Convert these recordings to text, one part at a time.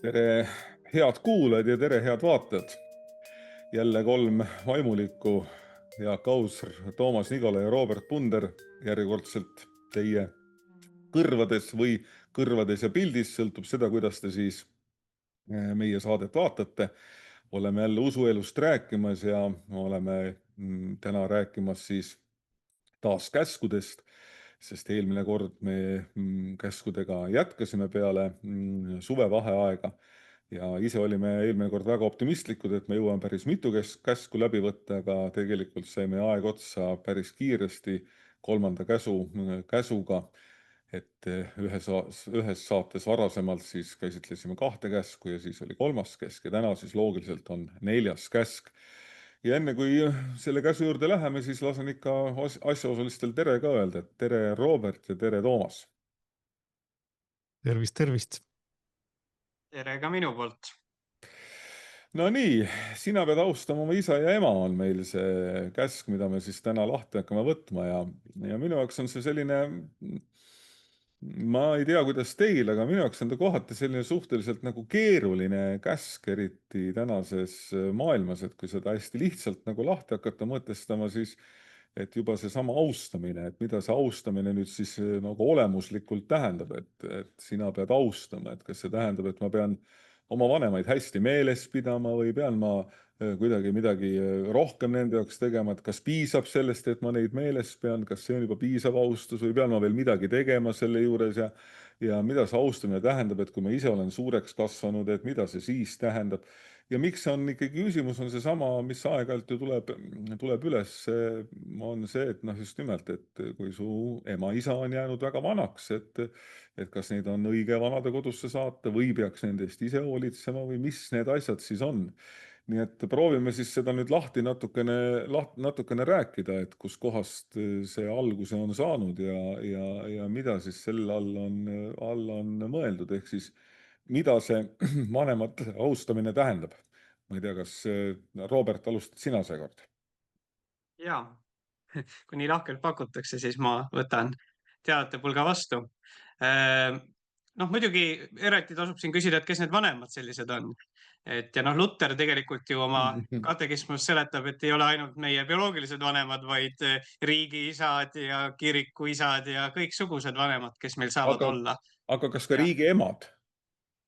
Tere, head kuulajad ja tere, head vaatajad. Jälle kolm vaimulikku, Jaak Ausr, Toomas Nigala ja Robert Punder järjekordselt teie kõrvades või kõrvades ja pildis, sõltub seda, kuidas te siis meie saadet vaatate. Oleme jälle usuelust rääkimas ja oleme täna rääkimas siis taas käskudest, sest eelmine kord me käskudega jätkasime peale suvevaheaega ja ise olime eelmine kord väga optimistlikud, et me jõuame päris mitu käsku läbi võtta, aga tegelikult saime aeg otsa päris kiiresti kolmanda käsuga, et ühes saates varasemalt siis käsitlesime kahte käsku ja siis oli kolmas käsk ja täna siis loogiliselt on neljas käsk. Ja enne kui selle käsu juurde läheme, siis lasen ikka asjaosalistel tere ka öelda, et tere Robert ja tere Toomas. Tervist, tervist. Tere ka minu poolt. No nii, sina pead austama oma isa ja ema on meil see käsk, mida me siis täna lahti hakkame võtma ja minu jaoks on see selline, ma ei tea, kuidas teil, aga minu jaoks on ta kohati selline suhteliselt nagu keeruline käsk, eriti tänases maailmas, et kui seda hästi lihtsalt nagu lahti hakata mõtestama, siis et juba seesama austamine, et mida see austamine nüüd siis nagu olemuslikult tähendab, et sina pead austama, et kas see tähendab, et ma pean oma vanemaid hästi meeles pidama või pean ma kuidagi midagi rohkem nende jaoks tegema, et kas piisab sellest, et ma neid meeles pean, kas see on juba piisav austus või pean ma veel midagi tegema selle juures ja mida see austamine tähendab, et kui ma ise olen suureks kasvanud, et mida see siis tähendab. Ja miks on ikkagi küsimus on seesama, mis aeg-ajalt ju tuleb üles, on see, et just nimelt, et kui su ema-isa on jäänud väga vanaks, et kas neid on õige vanadekodusse saata või peaks nendest ise hoolitsema või mis need asjad siis on. Nii et proovime siis seda nüüd lahti natukene rääkida, et kus kohast see alguse on saanud ja mida siis selle all on mõeldud, ehk siis mida see vanemate austamine tähendab. Ma ei tea, kas Robert alustad sina seekord? Jaa, kui nii lahkelt pakutakse, siis ma võtan teadete pulga vastu. Muidugi eriti tasub siin küsida, et kes need vanemad sellised on. Ja Luther tegelikult ju oma katekismus seletab, et ei ole ainult meie bioloogilised vanemad, vaid riigiisad ja kirikuisad ja kõiksugused vanemad, kes meil saavad olla. Aga kas ka Ja. riigi emad?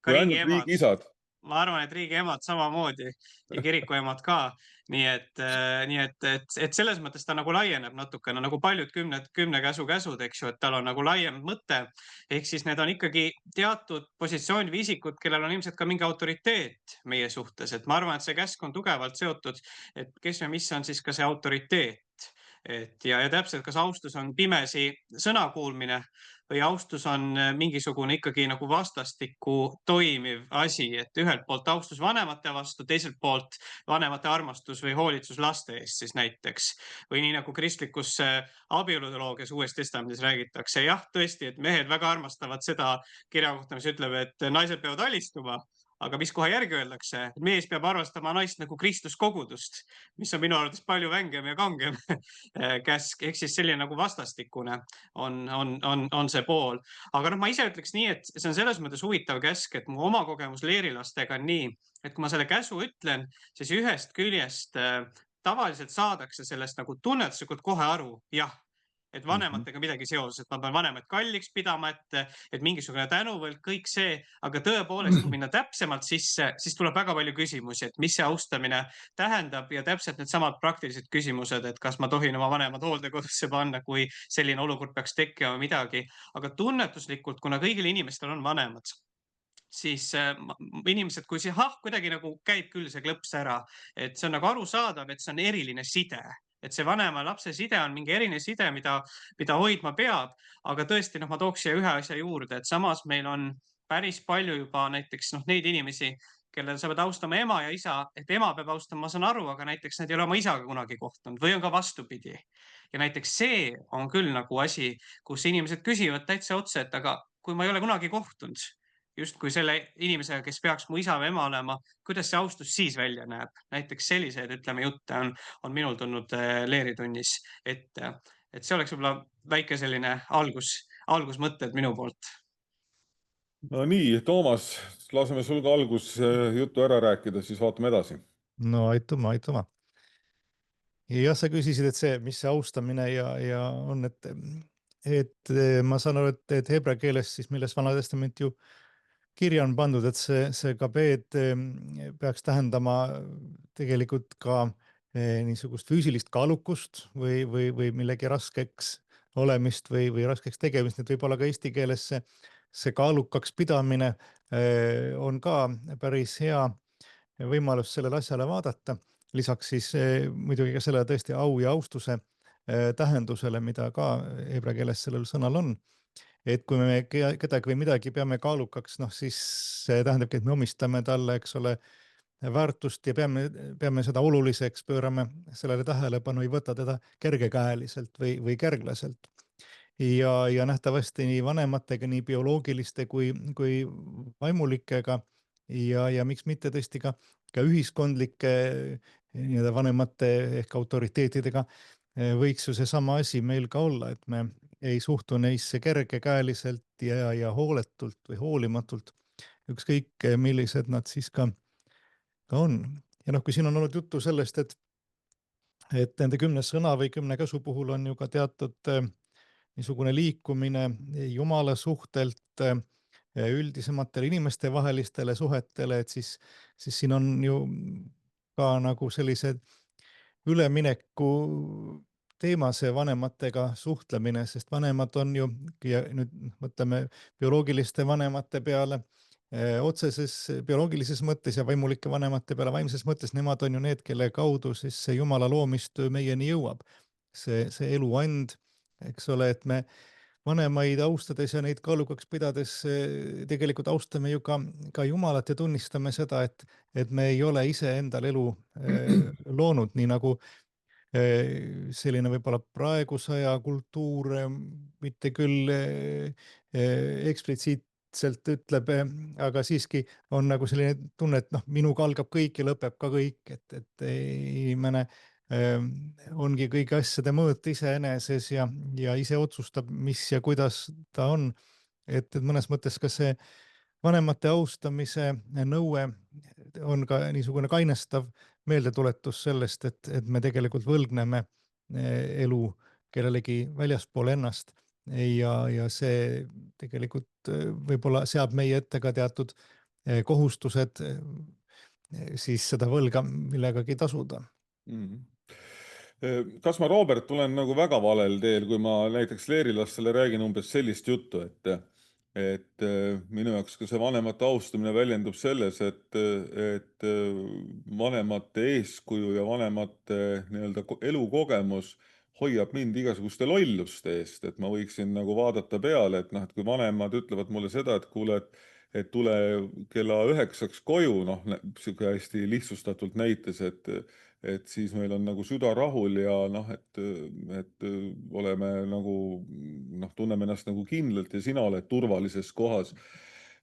Ka Või riigi ainult emad. riigi isad? Ma arvan, et riigi emad samamoodi ja kiriku emad ka. Nii et selles mõttes ta nagu laieneb natukene, nagu paljud kümne käsu käsud, eks ju, et tal on nagu laiem mõte. Ehk siis need on ikkagi teatud positsioonid või isikud, kellel on ilmselt ka mingi autoriteet meie suhtes. Et ma arvan, et see käsk on tugevalt seotud, et kes või mis on siis ka see autoriteet. Ja täpselt, kas austus on pimesi sõna kuulmine või austus on mingisugune ikkagi nagu vastastikku toimiv asi, et ühelt poolt austus vanemate vastu, teiselt poolt vanemate armastus või hoolitsus laste eest siis näiteks. Või nii nagu kristlikus abielutoloogias Uues Testamendis räägitakse. Jah, tõesti, et mehed väga armastavad seda kirja kohta, mis ütleb, et naised peavad alistuma. Aga mis kohe järgi öeldakse? Mees peab arvestama naist nagu Kristus kogudust, mis on minu arvates palju vängem ja kangem käsk, ehk siis selline nagu vastastikune on see pool. Aga ma ise ütleks nii, et see on selles mõttes huvitav käsk, et mu oma kogemus leerilastega on nii, et kui ma selle käsu ütlen, siis ühest küljest tavaliselt saadakse sellest nagu tunnetuslikult kohe aru, jah, et vanematega midagi seoses, et ma pean vanemaid kalliks pidama, et mingisugune tänuvõlg, kõik see, aga tõepoolest, kui minna täpsemalt sisse, siis tuleb väga palju küsimusi, et mis see austamine tähendab ja täpselt needsamad praktilised küsimused, et kas ma tohin oma vanemad hooldekodusse panna, kui selline olukord peaks tekkima midagi. Aga tunnetuslikult, kuna kõigil inimestel on vanemad, siis inimesed, kui see kuidagi nagu käib küll see klõps ära, et see on nagu arusaadav, et see on eriline side. Et see vanema ja lapse side on mingi eriline side, mida hoidma peab. Aga tõesti, ma tooks siia ühe asja juurde, et samas meil on päris palju juba näiteks neid inimesi, kellel sa pead austama ema ja isa, et ema peab austama, ma saan aru, aga näiteks nad ei ole oma isaga kunagi kohtunud või on ka vastupidi. Ja näiteks see on küll nagu asi, kus inimesed küsivad täitsa otse, et aga kui ma ei ole kunagi kohtunud, justkui selle inimesega, kes peaks mu isa või ema olema, kuidas see austus siis välja näeb? Näiteks selliseid, ütleme, jutte on minul tulnud leeritunnis ette. Et see oleks võib-olla väike selline algusmõtted minu poolt. No nii, Toomas, laseme sul ka jutu ära rääkida, siis vaatame edasi. No aitüma, aitüma. Jah, sa küsisid, et see, mis see austamine ja on, et ma saan aru, et heebrea keeles siis, milles Vana Testament ju kirja on pandud, et see kabeed peaks tähendama tegelikult ka niisugust füüsilist kaalukust või millegi raskeks olemist või raskeks tegemist, et võib-olla ka eesti keeles see kaalukaks pidamine on ka päris hea võimalus sellele asjale vaadata. Lisaks siis muidugi ka selle tõesti au ja austuse tähendusele, mida ka heebrea keeles sellel sõnal on. Et kui me kedagi või midagi peame kaalukaks, noh siis see tähendabki, et me omistame talle, eks ole, väärtust ja peame seda oluliseks, pöörame sellele tähelepanu, ei võta teda kergekäeliselt või kerglaselt. Ja nähtavasti nii vanematega, nii bioloogiliste kui vaimulikega ja miks mitte tõesti ka ühiskondlike nii-öelda vanemate ehk autoriteetidega võiks ju seesama asi meil ka olla, et me ei suhtu neisse kergekäeliselt ja hooletult või hoolimatult, ükskõik millised nad siis ka on. Ja noh, kui siin on olnud juttu sellest, et nende 10 sõna või 10 käsu puhul on ju ka teatud niisugune liikumine Jumala suhtelt üldisematele inimestevahelistele suhetele, et siis siin on ju ka nagu sellised ülemineku teema see vanematega suhtlemine, sest vanemad on ju, ja nüüd mõtleme bioloogiliste vanemate peale, otseses bioloogilises mõttes ja vaimulike vanemate peale vaimses mõttes, nemad on ju need, kelle kaudu siis see Jumala loomistöö meieni jõuab. See eluand, eks ole, et me vanemaid austades ja neid kaalukaks pidades tegelikult austame ju ka Jumalat ja tunnistame seda, et me ei ole ise endal elu loonud, nii nagu selline võib-olla praeguse aja kultuur mitte küll eksplitsiitselt ütleb, aga siiski on nagu selline tunne, et noh, minuga algab kõik ja lõpeb ka kõik, et inimene ongi kõigi asjade mõõt iseeneses ja ise otsustab, mis ja kuidas ta on. Et mõnes mõttes ka see vanemate austamise nõue on ka niisugune kainestav meeldetuletus sellest, et me tegelikult võlgneme elu kellelegi väljaspool ennast ja see tegelikult võib-olla seab meie ette ka teatud kohustused siis seda võlga millegagi tasuda. Kas ma, Robert, tulen nagu väga valel teel, kui ma näiteks leerilastele räägin umbes sellist juttu, et minu jaoks ka see vanemate austamine väljendub selles, et vanemate eeskuju ja vanemate nii-öelda elukogemus hoiab mind igasuguste lolluste eest, et ma võiksin nagu vaadata peale, et noh, et kui vanemad ütlevad mulle seda, et kuule, et tule kella 9 koju, noh, sihuke hästi lihtsustatult näites, et siis meil on nagu süda rahul ja noh, et oleme nagu noh, tunneme ennast nagu kindlalt ja sina oled turvalises kohas.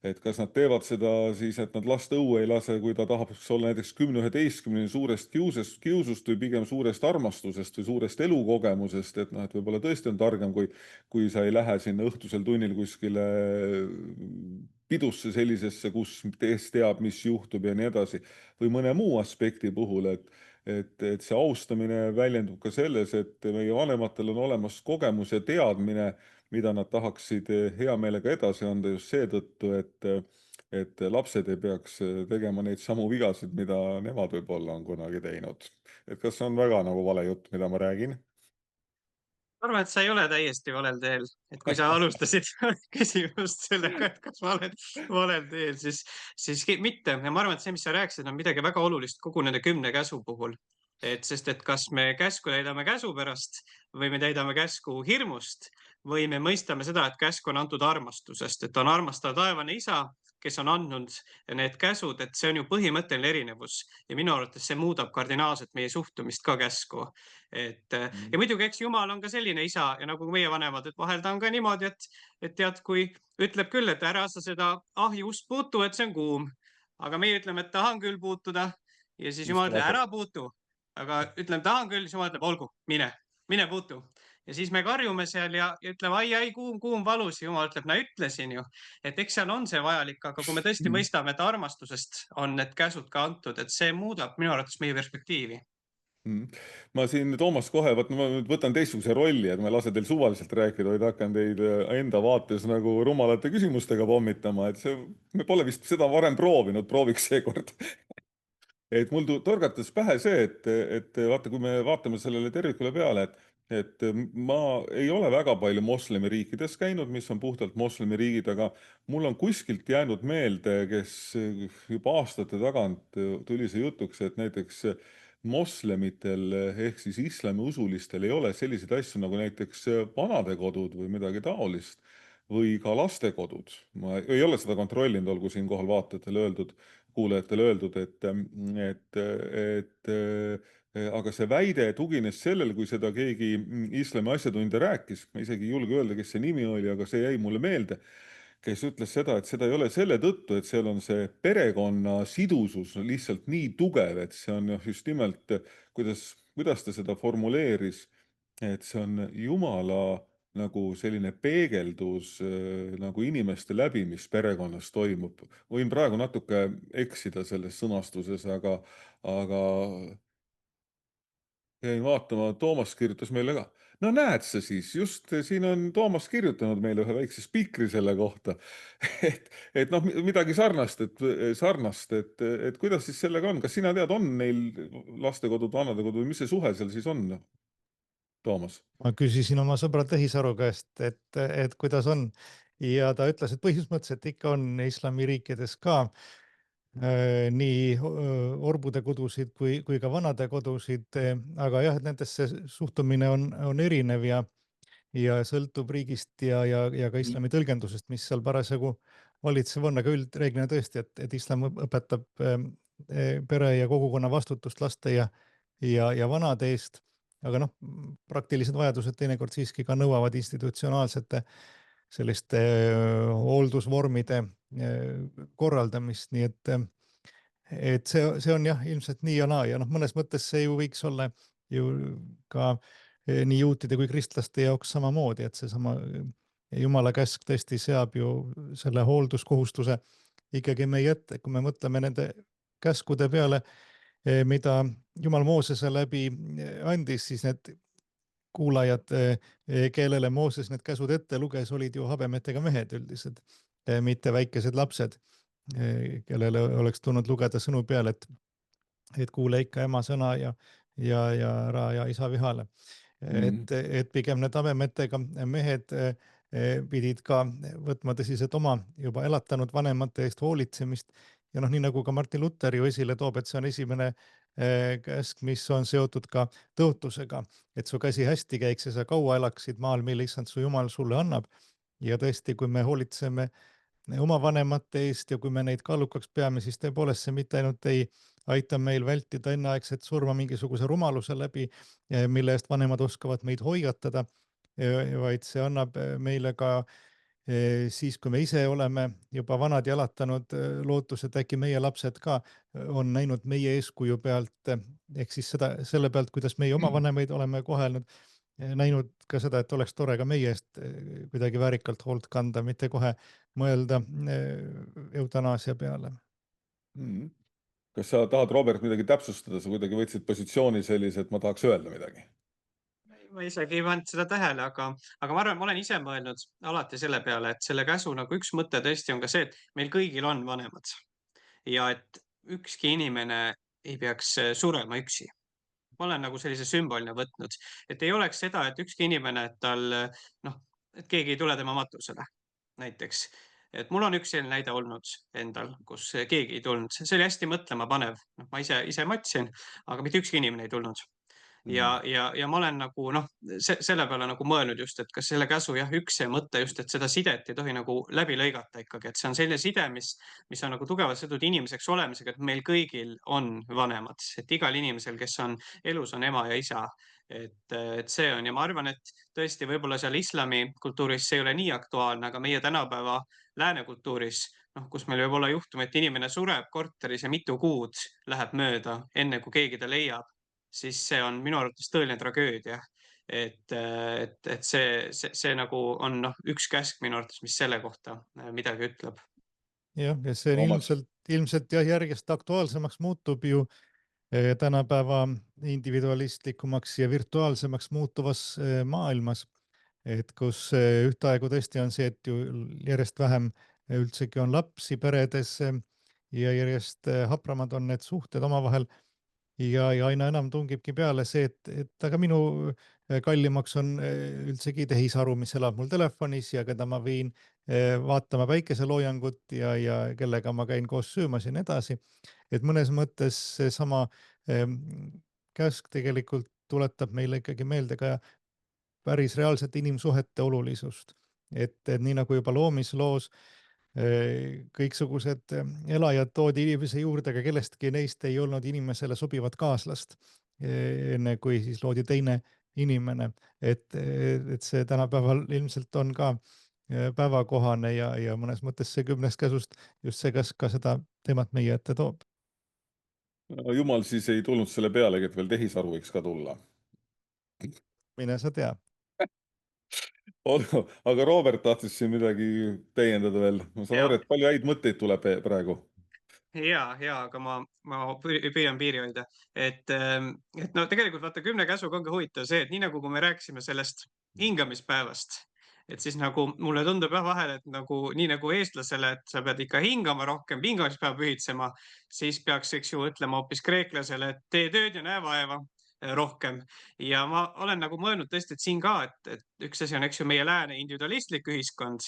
Et kas nad teevad seda siis, et nad last õue ei lase, kui ta tahab olla näiteks 10-11 suurest kiusust või pigem suurest armastusest või suurest elukogemusest, et noh, et võib-olla tõesti on targem, kui sa ei lähe sinna õhtusel tunnil kuskile pidusse sellisesse, kus kes teab, mis juhtub ja nii edasi, või mõne muu aspekti puhul, et see austamine väljendub ka selles, et meie vanematel on olemas kogemus ja teadmine, mida nad tahaksid hea meelega edasi anda just seetõttu, et lapsed ei peaks tegema neid samu vigasid, mida nemad võib-olla on kunagi teinud. Et kas see on väga nagu vale jutt, mida ma räägin? Ma arvan, et sa ei ole täiesti valel teel, et kui sa alustasid küsimust sellega, et kas ma olen valel teel, siis mitte. Ja ma arvan, et see, mis sa rääkisid, on midagi väga olulist kogu nende 10 käsu puhul. Sest et kas me käsku täidame käsu pärast või me täidame käsku hirmust või me mõistame seda, et käsk on antud armastusest, et on armastav taevane isa, kes on andnud need käsud, et see on ju põhimõtteline erinevus ja minu arvates see muudab kardinaalselt meie suhtumist ka käsku. Ja muidugi, eks Jumal on ka selline isa ja nagu meie vanemad, et vahel ta on ka niimoodi, et tead, kui ütleb küll, et ära sa seda ahjust puutu, et see on kuum, aga meie ütleme, et tahan küll puutuda ja siis Jumal ütleb, ära puutu, aga ütleme, tahan küll, siis Jumal ütleb, olgu, mine puutu. ja siis me karjume seal ja ütleme, ai, kuum valus, ja Jumal ütleb, näe ütlesin ju, et eks seal on see vajalik, aga kui me tõesti mõistame, et armastusest on need käsud ka antud, et see muudab minu arvates meie perspektiivi. Ma siin, Toomas, kohe, ma nüüd võtan teistsuguse rolli, et ma ei lase teil suvaliselt rääkida, vaid hakkan teid enda vaates nagu rumalate küsimustega pommitama, et see, me pole vist seda varem proovinud, prooviks seekord. Et mul torgatas pähe see, et vaata, kui me vaatame sellele tervikule peale, et ma ei ole väga palju moslemiriikides käinud, mis on puhtalt moslemiriigid, aga mul on kuskilt jäänud meelde, kes juba aastate tagant tuli see jutuks, et näiteks moslemitel ehk siis islamiusulistel ei ole selliseid asju nagu näiteks vanadekodud või midagi taolist või ka lastekodud. Ma ei ole seda kontrollinud, olgu siinkohal vaatajatele öeldud, kuulajatele öeldud, aga see väide tugines sellele, kui seda keegi islami asjatundja rääkis, ma isegi ei julge öelda, kes see nimi oli, aga see jäi mulle meelde, kes ütles seda, et seda ei ole selle tõttu, et seal on see perekonna sidusus lihtsalt nii tugev, et see on just nimelt, kuidas ta seda formuleeris, et see on Jumala nagu selline peegeldus nagu inimeste läbi, mis perekonnas toimub. Võin praegu natuke eksida selles sõnastuses, aga jäin vaatama, Toomas kirjutas meile ka. No näed sa siis, just siin on Toomas kirjutanud meile ühe väikse spikri selle kohta. Et noh, midagi sarnast, et kuidas siis sellega on? Kas sina tead, on neil lastekodud, vanadekodud või mis see suhe seal siis on, Toomas? Ma küsisin oma sõbra Tehisaru käest, et kuidas on, ja ta ütles, et põhimõtteliselt ikka on islamiriikides ka nii orbude kodusid kui ka vanade kodusid, aga jah, et nendesse suhtumine on erinev ja sõltub riigist ja ka islami tõlgendusest, mis seal parasjagu valitsev on, aga üldreeglina tõesti, et islam õpetab pere ja kogukonna vastutust laste ja vanade eest, aga noh, praktilised vajadused teinekord siiski ka nõuavad institutsionaalsete selliste hooldusvormide korraldamist, nii et see on jah, ilmselt nii ja naa, ja noh, mõnes mõttes see ju võiks olla ju ka nii juutide kui kristlaste jaoks samamoodi, et seesama Jumala käsk tõesti seab ju selle hoolduskohustuse ikkagi meie ette, kui me mõtleme nende käskude peale, mida Jumal Moosese läbi andis, siis need kuulajad, kellele Mooses need käsud ette luges, olid ju habemetega mehed üldiselt, mitte väikesed lapsed, kellele oleks tulnud lugeda sõnu peale, et kuule ikka ema sõna ja ära aja isa vihale. Et pigem need habemetega mehed pidid ka võtma tõsiselt oma juba elatanud vanemate eest hoolitsemist. Ja noh, nii nagu ka Martin Luther ju esile toob, et see on esimene käsk, mis on seotud ka tõotusega, et su käsi hästi käiks ja sa kaua elaksid maal, mille issand su Jumal sulle annab. Ja tõesti, kui me hoolitseme oma vanemate eest ja kui me neid kaalukaks peame, siis tõepoolest see mitte ainult ei aita meil vältida enneaegset surma mingisuguse rumaluse läbi, mille eest vanemad oskavad meid hoiatada, vaid see annab meile ka siis, kui me ise oleme juba vanad ja elatanud, lootus, et äkki meie lapsed ka on näinud meie eeskuju pealt, ehk siis selle pealt, kuidas meie oma vanemaid oleme kohelnud, näinud ka seda, et oleks tore ka meie eest kuidagi väärikalt hoolt kanda, mitte kohe mõelda eutanaasia peale. Kas sa tahad, Robert, midagi täpsustada, sa kuidagi võtsid positsiooni sellise, et ma tahaks öelda midagi? Ma isegi ei pannud seda tähele, aga ma arvan, ma olen ise mõelnud alati selle peale, et selle käsu nagu üks mõte tõesti on ka see, et meil kõigil on vanemad ja et ükski inimene ei peaks surema üksi. Ma olen nagu sellise sümbolina võtnud, et ei oleks seda, et ükski inimene, et tal noh, et keegi ei tule tema matusele näiteks. Et mul on üks selline näide olnud endal, kus keegi ei tulnud. See oli hästi mõtlemapanev. Ma ise matsin, aga mitte ükski inimene ei tulnud. Ja ma olen nagu selle peale nagu mõelnud just, et kas selle käsu üks see mõte just, et seda sidet ei tohi nagu läbi lõigata ikkagi, et see on selline side, mis on nagu tugevalt seotud inimeseks olemisega, et meil kõigil on vanemad, et igal inimesel, kes on elus, on ema ja isa. Et see on ja ma arvan, et tõesti võib-olla seal islami kultuuris see ei ole nii aktuaalne, aga meie tänapäeva lääne kultuuris, kus meil võib olla juhtum, et inimene sureb korteris ja mitu kuud läheb mööda, enne kui keegi ta leiab, siis see on minu arvates tõeline tragöödia. et see nagu on üks käsk minu arvates, mis selle kohta midagi ütleb. Jah, ja see on ilmselt jah, järjest aktuaalsemaks muutub ju tänapäeva individualistlikumaks ja virtuaalsemaks muutuvas maailmas, et kus ühtaegu tõesti on see, et ju järjest vähem üldsegi on lapsi peredes ja järjest hapramad on need suhted omavahel ja aina enam tungibki peale see, et aga minu kallimaks on üldsegi tehisaru, mis elab mul telefonis ja keda ma viin vaatama päikeseloojangut ja kellega ma käin koos söömas ja nii edasi. Et mõnes mõttes seesama käsk tegelikult tuletab meile ikkagi meelde ka päris reaalsete inimsuhete olulisust. Et nii nagu juba loomisloos kõiksugused elajad toodi inimese juurde, aga kellestki neist ei olnud inimesele sobivat kaaslast, enne kui siis loodi teine inimene. Et see tänapäeval ilmselt on ka päevakohane ja mõnes mõttes see 10 käsust just see käsk ka seda teemat meie ette toob. No, jumal siis ei tulnud selle pealegi, et veel tehisaru võiks ka tulla. Mine sa tea. Aga Robert tahtis siin midagi täiendada veel. Ma saan aru, et palju häid mõtteid tuleb praegu. Ja, aga ma püüan piiri hoida. Et no tegelikult vaata 10 käsuga ongi huvitav see, et nii nagu kui me rääkisime sellest hingamispäevast, et siis nagu mulle tundub jah vahel, et nagu nii nagu eestlasele, et sa pead ikka hingama rohkem, hingamispäeva pühitsema, siis peaks, eks ju, ütlema hoopis kreeklasele, et tee tööd ja näe vaeva rohkem. Ja ma olen nagu mõelnud tõesti, et siin ka, et üks asi on, eks ju, meie lääne individualistlik ühiskond,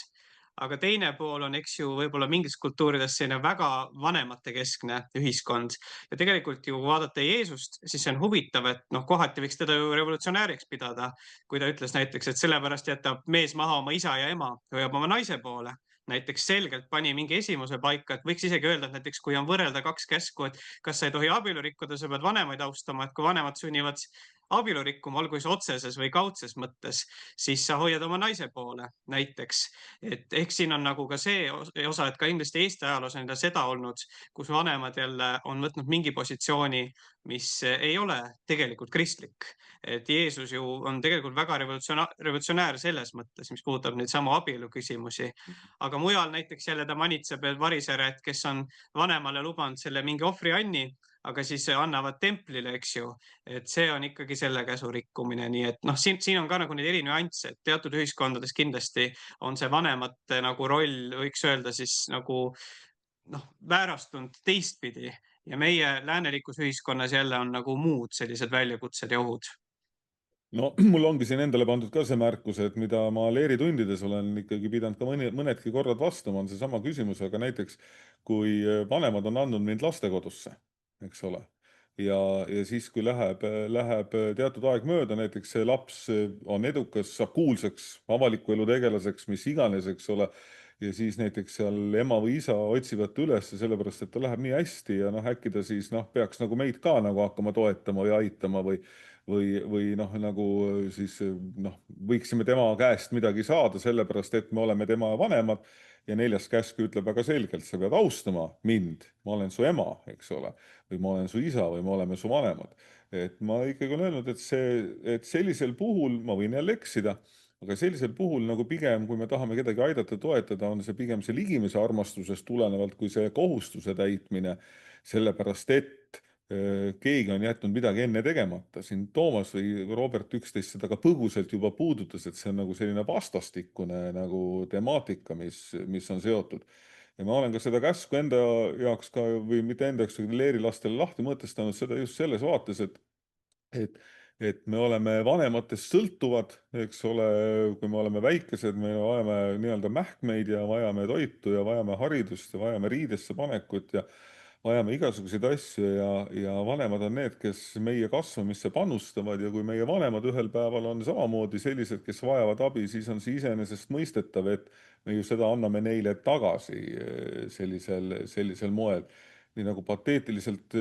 aga teine pool on, eks ju, võib-olla mingis kultuurides selline väga vanematekeskne ühiskond. Ja tegelikult ju vaadata Jeesust, siis see on huvitav, et noh, kohati võiks teda ju revolutsionääriks pidada, kui ta ütles näiteks, et sellepärast jätab mees maha oma isa ja ema, hoiab oma naise poole. Näiteks selgelt pani mingi esimuse paika, et võiks isegi öelda, et näiteks kui on võrrelda 2 käsku, et kas sa ei tohi abielu rikkuda, sa pead vanemaid austama, et kui vanemad sunnivad abielu rikkuma, olgu siis otseses või kaudses mõttes, siis sa hoiad oma naise poole näiteks. Et ehk siin on nagu ka see osa, et ka kindlasti Eesti ajaloos on seda olnud, kus vanemad jälle on võtnud mingi positsiooni, mis ei ole tegelikult kristlik. Et Jeesus ju on tegelikult väga revolutsionäär selles mõttes, mis puudutab neid samu abielu küsimusi. Aga mujal näiteks jälle ta manitseb varisereid, kes on vanemale lubanud selle mingi ohvrianni, aga siis annavad templile, eks ju, et see on ikkagi selle käsu rikkumine. Nii et noh, siin on ka nagu neid eri nüansse, et teatud ühiskondades kindlasti on see vanemate nagu roll, võiks öelda siis nagu noh, väärastunud teistpidi ja meie läänelikus ühiskonnas jälle on nagu muud sellised väljakutsed ja ohud. No mul ongi siin endale pandud ka see märkus, et mida ma leeritundides olen ikkagi pidanud ka mõnedki korrad vastama, on seesama küsimus, aga näiteks kui vanemad on andnud mind lastekodusse, eks ole, ja siis, kui läheb teatud aeg mööda, näiteks see laps on edukas, saab kuulsaks avaliku elu tegelaseks, mis iganes, eks ole, ja siis näiteks seal ema või isa otsivad ta üles sellepärast, et ta läheb nii hästi ja noh, äkki ta siis noh, peaks nagu meid ka nagu hakkama toetama või aitama või noh, nagu siis noh, võiksime tema käest midagi saada, sellepärast et me oleme tema vanemad. Ja 4. käsk ütleb väga selgelt, sa pead austama mind, ma olen su ema, eks ole, või ma olen su isa või me oleme su vanemad. Et ma ikkagi olen öelnud, et sellisel puhul ma võin jälle eksida, aga sellisel puhul nagu pigem, kui me tahame kedagi aidata, toetada, on see pigem see ligimese armastusest tulenevalt, kui see kohustuse täitmine, sellepärast et keegi on jätnud midagi enne tegemata. Siin Toomas või Robert üksteist seda ka põgusalt juba puudutas, et see on nagu selline vastastikune nagu temaatika, mis on seotud. Ja ma olen ka seda käsku enda jaoks ka, või mitte enda jaoks, leerilastele lahti mõtestanud seda just selles vaates, et me oleme vanematest sõltuvad, eks ole, kui me oleme väikesed, me vajame nii-öelda mähkmeid ja vajame toitu ja vajame haridust ja vajame riidesse panekut ja vajame igasuguseid asju ja vanemad on need, kes meie kasvamisse panustavad ja kui meie vanemad ühel päeval on samamoodi sellised, kes vajavad abi, siis on see iseenesest mõistetav, et me ju seda anname neile tagasi sellisel moel. Nii nagu pateetiliselt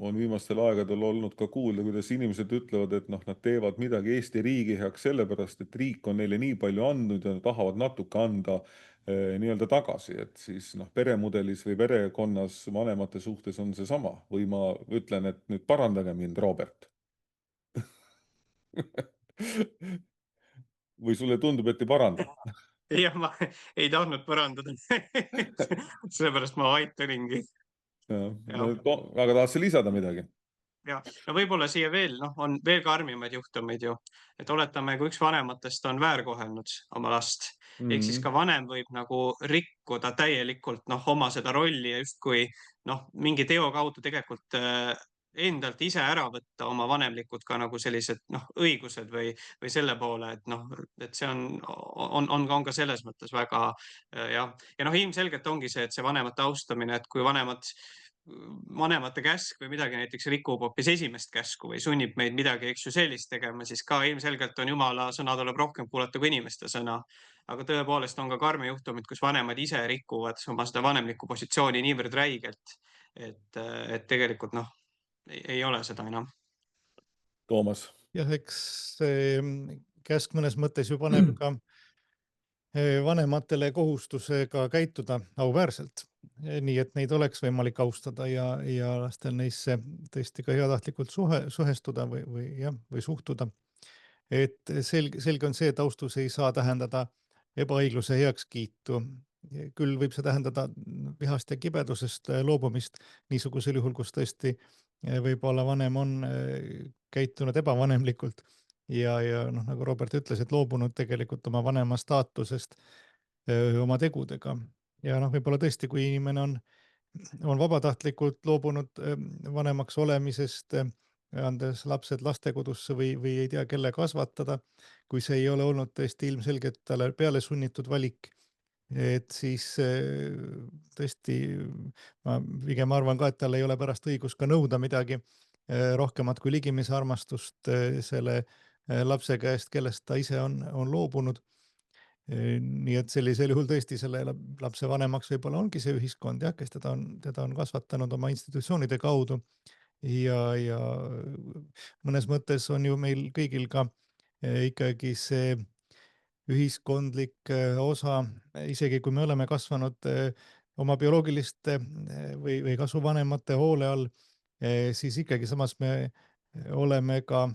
on viimastel aegadel olnud ka kuulda, kuidas inimesed ütlevad, et noh, nad teevad midagi Eesti riigi heaks sellepärast, et riik on neile nii palju andnud ja nad tahavad natuke anda nii-öelda tagasi, et siis noh, peremudelis või perekonnas vanemate suhtes on see sama või ma ütlen, et nüüd parandage mind, Robert. Või sulle tundub, et ei paranda? ja ma ei tahtnud parandada. Sellepärast ma vait olingi. No, aga tahad sa lisada midagi? Ja no võib-olla siia veel, on veel karmimaid juhtumeid ju, et oletame, kui üks vanematest on väärkohelnud oma last, ehk siis ka vanem võib nagu rikkuda täielikult oma seda rolli ja justkui mingi teo kaudu tegelikult endalt ise ära võtta oma vanemlikud ka nagu sellised õigused või selle poole, et see on ka selles mõttes väga jah. Ja ilmselgelt ongi see, et see vanemate austamine, et kui vanemate käsk või midagi näiteks rikub hoopis esimest käsku või sunnib meid midagi, eks ju, sellist tegema, siis ka ilmselgelt on Jumala sõna tuleb rohkem kuulata kui inimeste sõna. Aga tõepoolest on ka karme juhtumid, kus vanemad ise rikuvad oma seda vanemlikku positsiooni niivõrd räigelt, et tegelikult ei ole seda enam. Toomas. Jah, eks see käsk mõnes mõttes ju paneb ka vanematele kohustusega käituda auväärselt, nii et neid oleks võimalik austada ja lastel neisse tõesti ka heatahtlikult suhestuda või suhtuda. Et selge on see, et austus ei saa tähendada ebaõigluse heakskiitu. Küll võib see tähendada vihast ja kibedusest loobumist niisugusel juhul, kus tõesti võib-olla vanem on käitunud ebavanemlikult ja nagu Robert ütles, et loobunud tegelikult oma vanema staatusest oma tegudega. Ja võib-olla tõesti, kui inimene on vabatahtlikult loobunud vanemaks olemisest, andes lapsed lastekodusse või ei tea, kelle kasvatada, kui see ei ole olnud tõesti ilmselgelt talle peale sunnitud valik, et siis tõesti ma pigem arvan ka, et tal ei ole pärast õigus ka nõuda midagi rohkemat kui ligimise armastust selle lapse käest, kellest ta ise on loobunud. Nii et sellisel juhul tõesti selle lapse vanemaks võib-olla ongi see ühiskond, jah, kes teda on kasvatanud oma institutsioonide kaudu ja mõnes mõttes on ju meil kõigil ka ikkagi see ühiskondlik osa, isegi kui me oleme kasvanud oma bioloogiliste või kasuvanemate hoole all, siis ikkagi samas me oleme ka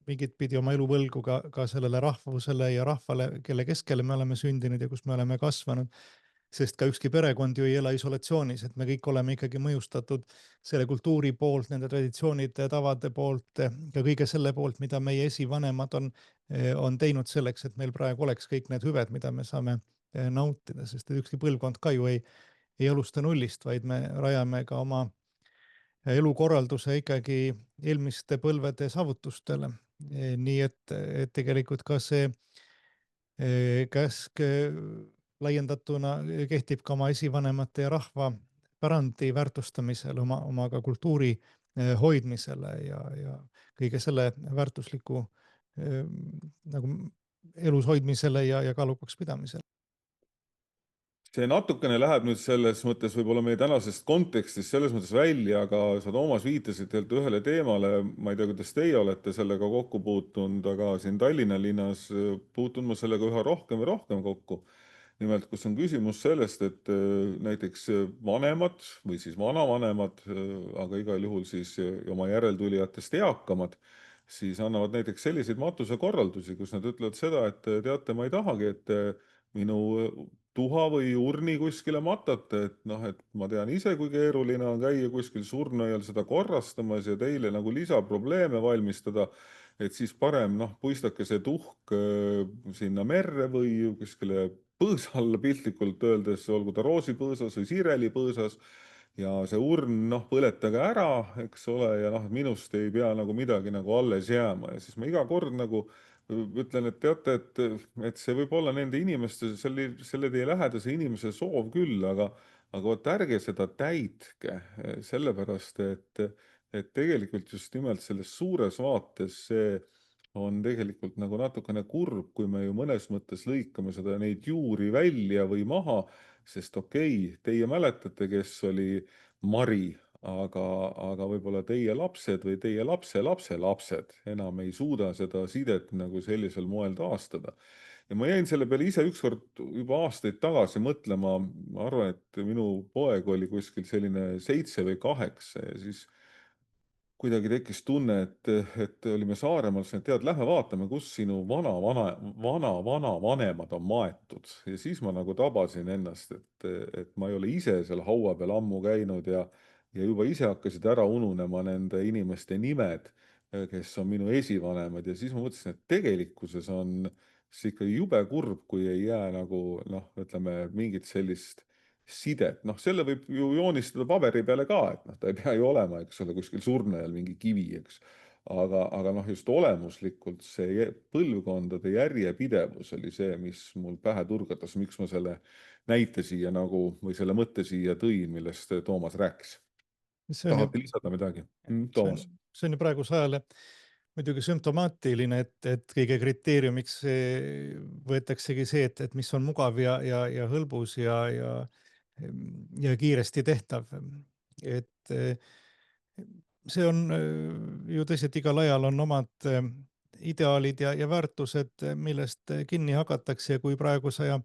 mingit pidi oma elu võlgu ka sellele rahvusele ja rahvale, kelle keskele me oleme sündinud ja kus me oleme kasvanud. Sest ka ükski perekond ju ei ela isolatsioonis, et me kõik oleme ikkagi mõjustatud selle kultuuri poolt, nende traditsioonide, tavade poolt, ka kõige selle poolt, mida meie esivanemad on teinud selleks, et meil praegu oleks kõik need hüved, mida me saame nautida, sest ükski põlvkond ka ju ei alusta nullist, vaid me rajame ka oma elukorralduse ikkagi eelmiste põlvede saavutustele. Nii et tegelikult ka see käsk laiendatuna kehtib ka oma esivanemate ja rahva pärandi väärtustamisele, oma ka kultuuri hoidmisele ja kõige selle väärtusliku nagu elus hoidmisele ja kaalukaks pidamisele. See natukene läheb nüüd selles mõttes võib-olla meie tänasest kontekstist selles mõttes välja, aga sa, Toomas, viitasid tegelikult ühele teemale, ma ei tea, kuidas teie olete sellega kokku puutunud, aga siin Tallinna linnas puutun ma sellega üha rohkem ja rohkem kokku. Nimelt, kus on küsimus sellest, et näiteks vanemad või siis vanavanemad, aga igal juhul siis oma järeltulijatest eakamad, siis annavad näiteks selliseid matusekorraldusi, kus nad ütlevad seda, et teate, ma ei tahagi, et minu tuha või urni kuskile matate, et ma tean ise, kui keeruline on käia kuskil surnuaial seda korrastamas ja teile nagu lisaprobleeme valmistada, et siis parem puistake see tuhk sinna merre või kuskile põõsa alla piltlikult öeldes, olgu ta roosipõõsas või sirelipõõsas, ja see urn põletage ära, eks ole, ja minust ei pea nagu midagi nagu alles jääma ja siis ma iga kord nagu ütlen, et teate, et see võib olla nende inimeste, selle teie lähedase inimese soov küll, aga vot ärge seda täitke, sellepärast et tegelikult just nimelt selles suures vaates see on tegelikult nagu natukene kurb, kui me ju mõnes mõttes lõikame neid juuri välja või maha, sest okei, teie mäletate, kes oli Mari, aga võib-olla teie lapsed või teie lapselapselapsed enam ei suuda seda sidet nagu sellisel moel taastada. Ja ma jäin selle peale ise ükskord juba aastaid tagasi mõtlema, ma arvan, et minu poeg oli kuskil selline 7 või 8 ja siis kuidagi tekkis tunne, et olime Saaremaal, et tead, lähme vaatame, kus sinu vanavanemad on maetud. Ja siis ma nagu tabasin ennast, et ma ei ole ise seal haua peal ammu käinud ja juba ise hakkasid ära ununema nende inimeste nimed, kes on minu esivanemad. Ja siis ma mõtlesin, et tegelikkuses on see ikka jube kurb, kui ei jää nagu, noh, ütleme, mingit sellist sidet. Noh, selle võib ju joonistada paberi peale ka, et noh, ta ei pea ju olema, eks ole, kuskil surnajal mingi kivi, eks. Aga noh, just olemuslikult see põlvkondade järjepidevus oli see, mis mul pähe turgatas, miks ma selle näite siia nagu, või selle mõtte siia tõin, millest Toomas rääkis. Tahate lisada midagi? Toomas? See on ju praeguse ajale muidugi sümptomaatiline, et kõige kriteeriumiks võetaksegi see, et mis on mugav ja hõlbus ja kiiresti tehtav. Et see on ju tõsi, et igal ajal on omad ideaalid ja väärtused, millest kinni hakatakse, ja kui praeguse aja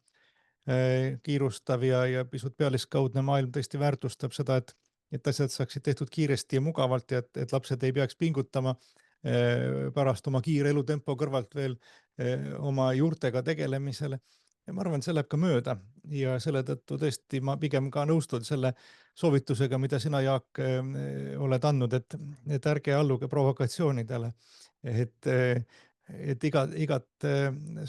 kiirustav ja pisut pealiskaudne maailm tõesti väärtustab seda, et asjad saaksid tehtud kiiresti ja mugavalt ja et lapsed ei peaks pingutama pärast oma kiire elutempo kõrvalt veel oma juurtega tegelemisele. Ja ma arvan, et see läheb ka mööda ja selle tõttu tõesti ma pigem ka nõustun selle soovitusega, mida sina, Jaak, oled andnud, et ärge alluge provokatsioonidele, et igat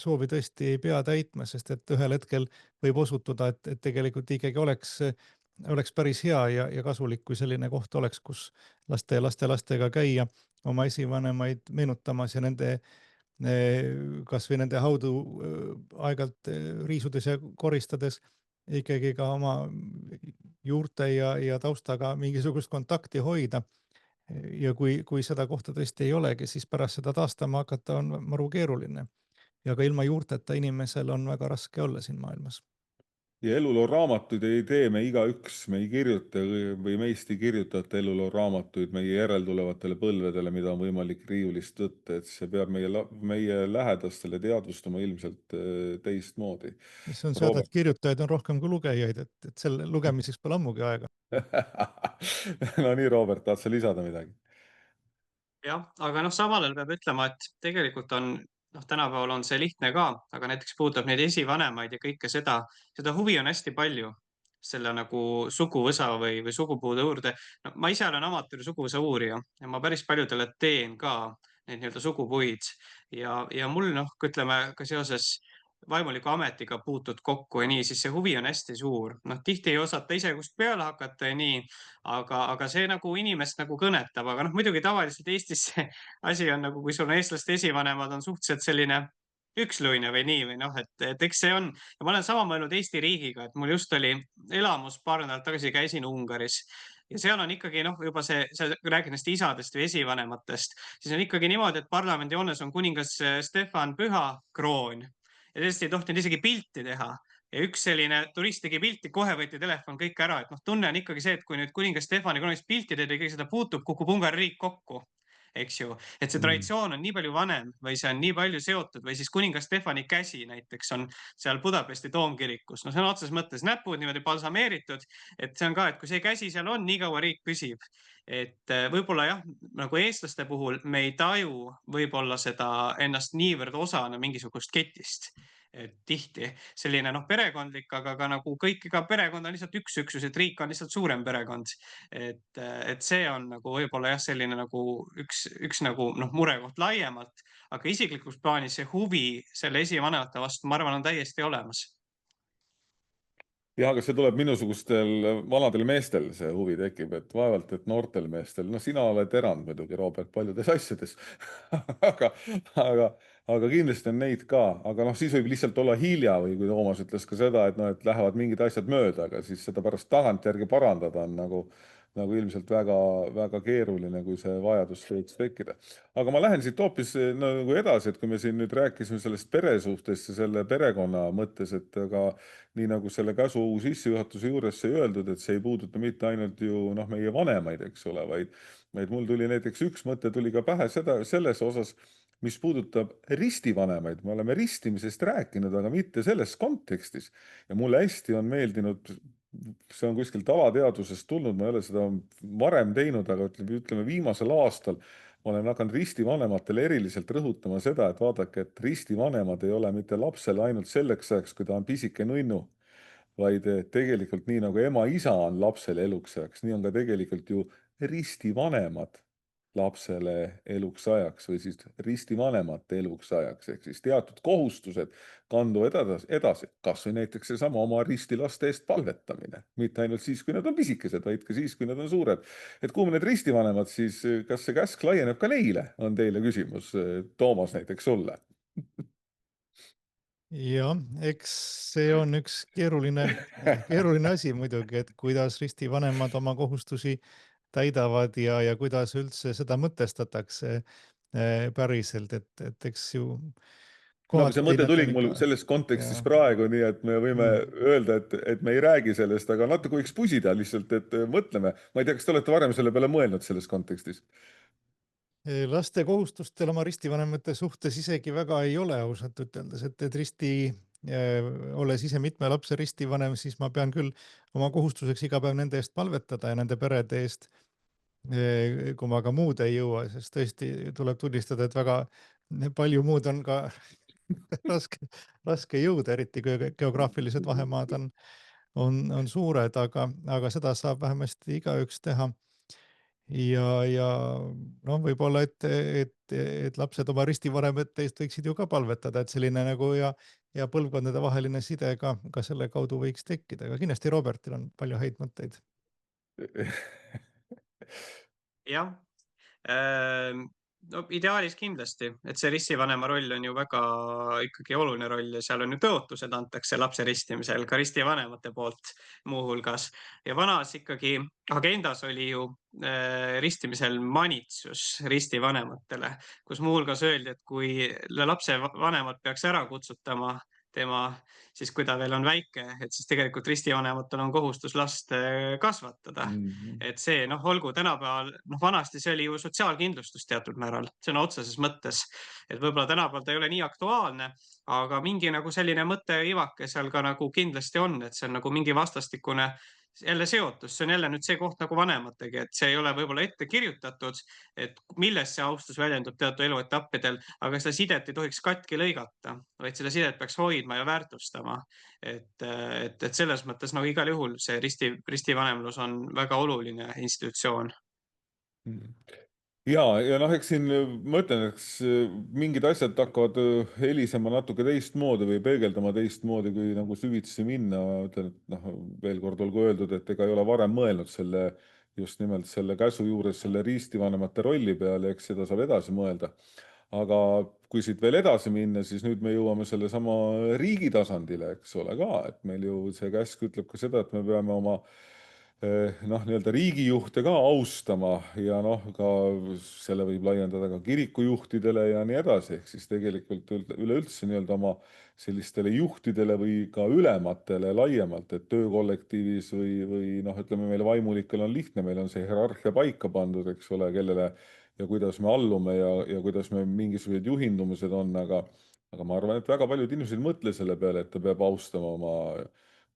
soovi tõesti ei pea täitma, sest et ühel hetkel võib osutuda, et tegelikult ikkagi oleks päris hea ja kasulik, kui selline koht oleks, kus lastega käia, oma esivanemaid meenutamas ja nende kas või nende haudu aegalt riisudes ja koristades ikkagi ka oma juurte ja taustaga mingisugust kontakti hoida. Ja kui seda kohta tõesti ei olegi, siis pärast seda taastama hakata on maru keeruline. Ja ka ilma juurteta inimesel on väga raske olla siin maailmas. Ja eluloo raamatuid ei tee me igaüks, me ei kirjuta või meist ei kirjutata eluloo raamatuid meie järeltulevatele põlvedele, mida on võimalik riiulist võtta, et see peab meie lähedastele teadvustama ilmselt teistmoodi. See on seda, et kirjutajaid on rohkem kui lugejaid, et selle lugemiseks pole ammugi aega. No nii, Robert, tahad sa lisada midagi? Jah, aga noh, samal ajal peab ütlema, et tegelikult on, noh, tänapäeval on see lihtne ka, aga näiteks puudutab neid esivanemaid ja kõike seda huvi on hästi palju selle nagu suguvõsa või sugupuude juurde. No, ma ise olen amatöör suguvõsa uurija ja ma päris paljudele teen ka neid nii-öelda sugupuid ja mul, noh, ütleme ka seoses vaimuliku ametiga puutud kokku ja nii, siis see huvi on hästi suur. Noh, tihti ei osata ise kust peale hakata ja nii, aga see nagu inimest nagu kõnetab, aga noh, muidugi tavaliselt Eestis see asi on nagu, kui sul on eestlaste esivanemad on suhteliselt selline üksluine või nii või noh, et eks see on ja ma olen sama mõelnud Eesti riigiga, et mul just oli elamus paar nädalat tagasi, käisin Ungaris ja seal on ikkagi noh, juba sa räägid neist isadest või esivanematest, siis on ikkagi niimoodi, et parlamendi hoones on kuningas Stefan Püha kroon ja sellest ei tohtinud isegi pilti teha. Ja üks selline turist tegi pilti, kohe võeti telefon kõik ära, et noh, tunne on ikkagi see, et kui nüüd kuningas Stefani kroonist pilti teed ja kõige seda puutub, kukub Ungari riik kokku, eks ju. Et see traditsioon on nii palju vanem või see on nii palju seotud või siis kuningas Stefani käsi näiteks on seal Budapesti toomkirikus. No see on otseses mõttes näpud niimoodi balsameeritud, et see on ka, et kui see käsi seal on, nii kaua riik püsib. Et võib-olla jah, nagu eestlaste puhul me ei taju võib-olla seda ennast niivõrd osana mingisugust ketist. Et tihti selline noh, perekondlik, aga ka nagu kõik, ega perekond on lihtsalt üks üksus, et riik on lihtsalt suurem perekond. Et see on nagu võib-olla jah, selline nagu üks nagu noh, murekoht laiemalt, aga isiklikus plaanis see huvi selle esivanemate vastu, ma arvan, on täiesti olemas. Jah, aga see tuleb minusugustel vanadel meestel, see huvi tekib, et vaevalt, et noortel meestel, no sina oled erand muidugi, Robert, paljudes asjades aga kindlasti on neid ka, aga noh, siis võib lihtsalt olla hilja või kui Toomas ütles ka seda, et noh, et lähevad mingid asjad mööda, aga siis seda pärast tagantjärgi parandada on nagu ilmselt väga keeruline, kui see vajadus võiks tekkida. Aga ma lähen siit hoopis nagu edasi, et kui me siin nüüd rääkisime sellest peresuhtest ja selle perekonna mõttes, et aga nii nagu selle käsu sissejuhatuse juures sai öeldud, et see ei puuduta mitte ainult ju noh, meie vanemaid, eks ole, vaid mul tuli näiteks üks mõte tuli ka pähe selles osas, mis puudutab ristivanemaid. Me oleme ristimisest rääkinud, aga mitte selles kontekstis. Ja mulle hästi on meeldinud see on kuskil tavateadusest tulnud, ma ei ole seda varem teinud, aga ütleme viimasel aastal ma olen hakanud ristivanematele eriliselt rõhutama seda, et vaadake, et ristivanemad ei ole mitte lapsele ainult selleks ajaks, kui ta on pisike nunnu, vaid tegelikult nii nagu ema-isa on lapsele eluks ajaks, nii on ka tegelikult ju ristivanemad lapsele eluks ajaks või siis ristivanemate eluks ajaks, ehk siis teatud kohustused kanduvad edasi, kas või näiteks seesama oma ristilaste eest palvetamine, mitte ainult siis, kui nad on pisikesed, vaid ka siis, kui nad on suured. Et kuhu need ristivanemad siis, kas see käsk laieneb ka neile, on teile küsimus, Toomas näiteks sulle? Ja eks see on üks keeruline asi muidugi, et kuidas ristivanemad oma kohustusi täidavad ja kuidas üldse seda mõtestatakse päriselt, et eks ju No see mõte need on tuligi mul ikka selles kontekstis ja praegu, nii et me võime öelda, et me ei räägi sellest, aga natuke võiks pusida lihtsalt, et mõtleme. Ma ei tea, kas te olete varem selle peale mõelnud selles kontekstis? laste kohustustel oma ristivanemate suhtes isegi väga ei ole ausalt üteldes, et olles ise mitme lapse ristivanem, siis ma pean küll oma kohustuseks iga päev nende eest palvetada ja nende perede eest, kui ma ka muud ei jõua, sest tõesti tuleb tunnistada, et väga palju muud on ka raske jõuda, eriti kui geograafilised vahemaad on suured, aga seda saab vähemasti igaüks teha. Ja noh, võib-olla, et lapsed oma ristivanemate eest võiksid ju ka palvetada, et selline nagu ja põlvkondade vaheline side ka selle kaudu võiks tekkida, aga kindlasti Robertil on palju häid mõtteid. jah, no ideaalis kindlasti, et see ristivanema roll on ju väga ikkagi oluline roll ja seal on ju tõotused antakse lapse ristimisel ka ristivanemate poolt muuhulgas. Ja vanas ikkagi agendas oli ju ristimisel manitsus ristivanematele, kus muuhulgas öeldi, et kui lapse vanemad peaks ära kutsutama tema, siis kui ta veel on väike, et siis tegelikult ristivanematel on kohustus last kasvatada. Et see, olgu tänapäeval, vanasti see oli ju sotsiaalkindlustus teatud määral, sõna otseses mõttes, et võib-olla tänapäeval ta ei ole nii aktuaalne, aga mingi nagu selline mõte ivake seal ka nagu kindlasti on, et see on nagu mingi vastastikune jälle seotus, see on jälle nüüd see koht nagu vanemategi, et see ei ole võib-olla ette kirjutatud, et milles see austus väljendub teatud eluetappidel, aga seda sidet ei tohiks katki lõigata, vaid seda sidet peaks hoidma ja väärtustama. Et selles mõttes nagu igal juhul see ristivanemlus on väga oluline institutsioon. Ja eks siin ma ütlen, eks mingid asjad hakkavad helisema natuke teistmoodi või peegeldama teistmoodi, kui nagu süvitsi minna. Ütlen, et veel kord olgu öeldud, et ega ei ole varem mõelnud just nimelt selle käsu juures selle ristivanemate rolli peale, eks seda saab edasi mõelda. Aga kui siit veel edasi minna, siis nüüd me jõuame selle sama riigi tasandile, eks ole ka, et meil ju see käsk ütleb ka seda, et me peame oma nii-öelda riigijuhte ka austama ja ka selle võib laiendada ka kirikujuhtidele ja nii edasi, ehk siis tegelikult üleüldse nii-öelda oma sellistele juhtidele või ka ülematele laiemalt, et töökollektiivis või ütleme, meil vaimulikel on lihtne, meil on see hierarhia paika pandud, eks ole, kellele ja kuidas me allume ja kuidas me mingisugused juhindumised on, aga ma arvan, et väga paljud inimesed ei mõtle selle peale, et ta peab austama oma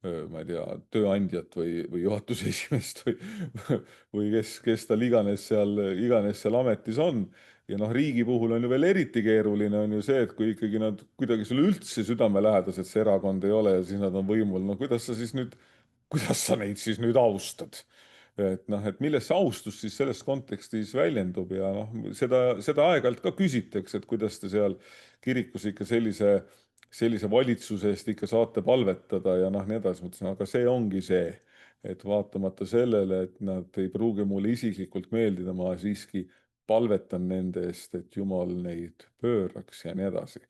ma ei tea, tööandjat või juhatuse esimeest või kes tal iganes seal ametis on. Ja riigi puhul on ju veel eriti keeruline on ju see, et kui ikkagi nad kuidagi sulle üldse südamelähedased see erakond ei ole ja siis nad on võimul, kuidas sa neid siis nüüd austad? Et milles see austus siis selles kontekstis väljendub ja seda aeg-ajalt ka küsitakse, et kuidas te seal kirikus ikka sellise valitsuse eest ikka saate palvetada ja nii edasi. Mõtlesin, aga see ongi see, et vaatamata sellele, et nad ei pruugi mulle isiklikult meeldida, ma siiski palvetan nende eest, et Jumal neid pööraks ja nii edasi.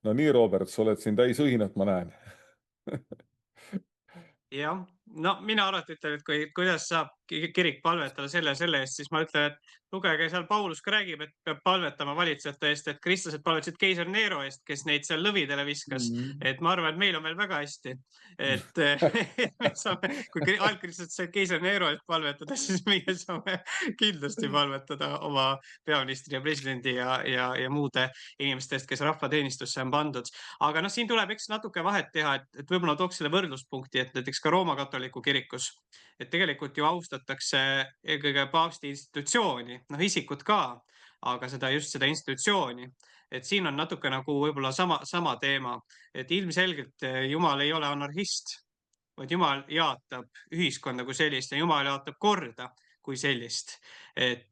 No nii, Robert, sa oled siin täis õhinat, ma näen. Jah, mina alati ütlen, et kuidas saab kirik palvetada selle eest, siis ma ütlen, et lugege seal Paulus ka räägib, et peab palvetama valitsejate eest, et kristlased palvetasid keiser Nero eest, kes neid seal lõvidele viskas. Et ma arvan, et meil on veel väga hästi, et me saame, kui algkristlased said keiser Nero eest palvetada, siis meie saame kindlasti palvetada oma peaministri ja presidendi ja muude inimeste eest, kes rahvateenistusse on pandud. Aga siin tuleb eks natuke vahet teha, et võib-olla tooks selle võrdluspunkti, et näiteks ka Rooma katoliku õigeuskaliku kirikus, et tegelikult ju austatakse eelkõige paavsti institutsiooni, noh isikut ka, aga just seda institutsiooni. Et siin on natuke nagu võib-olla sama teema, et ilmselgelt Jumal ei ole anarhist, vaid Jumal jaotab ühiskonda kui sellist ja Jumal jaotab korda kui sellist. Et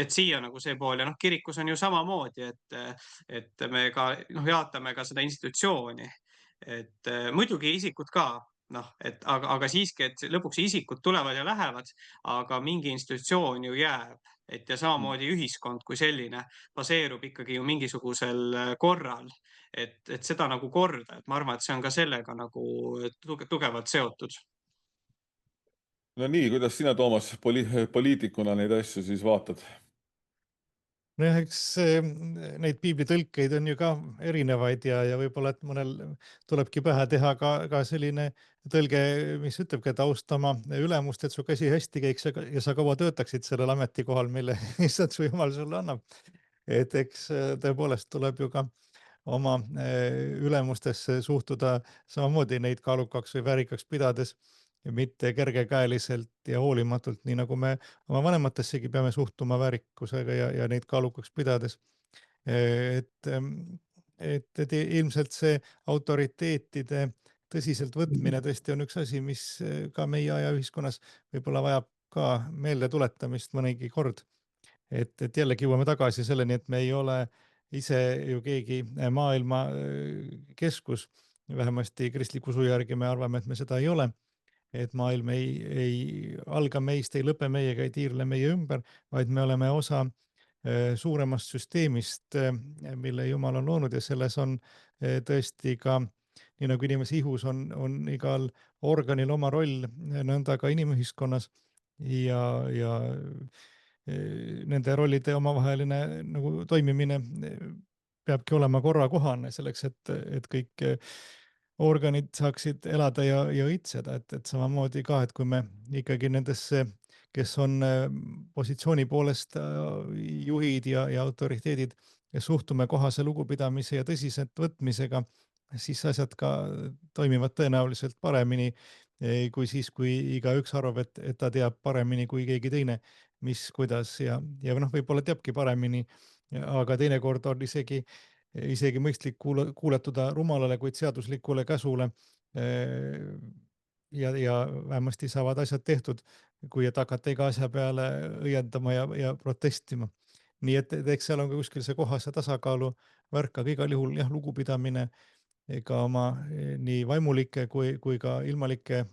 siia nagu see pool ja noh, kirikus on ju samamoodi, et me ka jaotame ka seda institutsiooni, et muidugi isikud ka, noh, aga siiski, et lõpuks isikud tulevad ja lähevad, aga mingi institutsioon ju jääb, et ja samamoodi ühiskond kui selline baseerub ikkagi ju mingisugusel korral, et seda nagu korda, et ma arvan, et see on ka sellega nagu tugevalt seotud. No nii, kuidas sina, Toomas, poliitikuna neid asju siis vaatad? Nojah, eks neid piiblitõlkeid on ju ka erinevaid ja võib-olla, et mõnel tulebki pähe teha ka selline tõlge, mis ütlebki, et austama ülemust, et su käsi hästi käiks ja sa kaua töötaksid sellel ametikohal, mille issand su jumal sulle annab. Et eks tõepoolest tuleb ju ka oma ülemustesse suhtuda samamoodi neid kaalukaks või väärikaks pidades, mitte kergekäeliselt ja hoolimatult, nii nagu me oma vanematessegi peame suhtuma väärikusega ja neid kaalukaks pidades. Et, et ilmselt see autoriteetide tõsiselt võtmine tõesti on üks asi, mis ka meie aja ühiskonnas võib-olla vajab ka meelde tuletamist mõnegi kord. Et jällegi jõuame tagasi selleni, et me ei ole ise ju keegi maailma keskus, vähemasti kristliku usu järgi me arvame, et me seda ei ole, et maailm ei alga meist, ei lõpe meiega, ei tiirle meie ümber, vaid me oleme osa suuremast süsteemist, mille Jumal on loonud ja selles on tõesti ka, nii nagu inimese ihus on igal organil oma roll, nõnda ka inimühiskonnas ja nende rollide omavaheline nagu toimimine peabki olema korrakohane selleks, et kõik organid saaksid elada ja õitseda, et samamoodi ka, et kui me ikkagi nendesse, kes on positsiooni poolest juhid ja autoriteedid, suhtume kohase lugupidamise ja tõsiselt võtmisega, siis asjad ka toimivad tõenäoliselt paremini kui siis, kui igaüks arvab, et ta teab paremini kui keegi teine, mis, kuidas ja noh, võib-olla teabki paremini, aga teinekord on isegi mõistlik kuuletuda rumalale, kuid seaduslikule käsule. Ja vähemasti saavad asjad tehtud, kui et hakata iga asja peale õiendama ja protestima. Nii et eks seal on ka kuskil see kohase tasakaalu värk, aga igal juhul jah, lugupidamine ka oma nii vaimulike kui ka ilmalike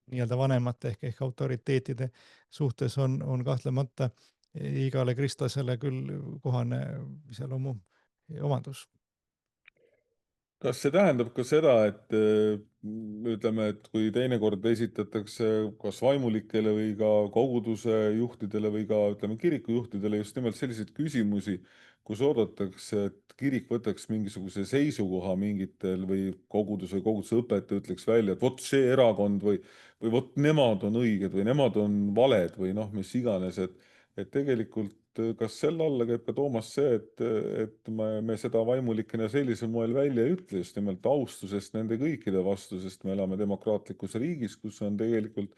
nii-öelda vanemate ehk autoriteetide suhtes on kahtlemata igale kristlasele küll kohane iseloomu omadus. Kas see tähendab ka seda, et ütleme, et kui teinekord esitatakse kas vaimulikele või ka koguduse juhtidele või ka ütleme kiriku juhtidele just nimelt selliseid küsimusi, kus oodatakse, et kirik võtaks mingisuguse seisukoha mingitel või koguduse õpetaja ütleks välja, et vot see erakond või vot nemad on õiged või nemad on valed või noh, mis iganes, et tegelikult kas selle alla käib ka, Toomas, see, et me seda vaimulikena sellisel moel välja ei ütle just nimelt austusest nende kõikide vastu, sest me elame demokraatlikus riigis, kus on tegelikult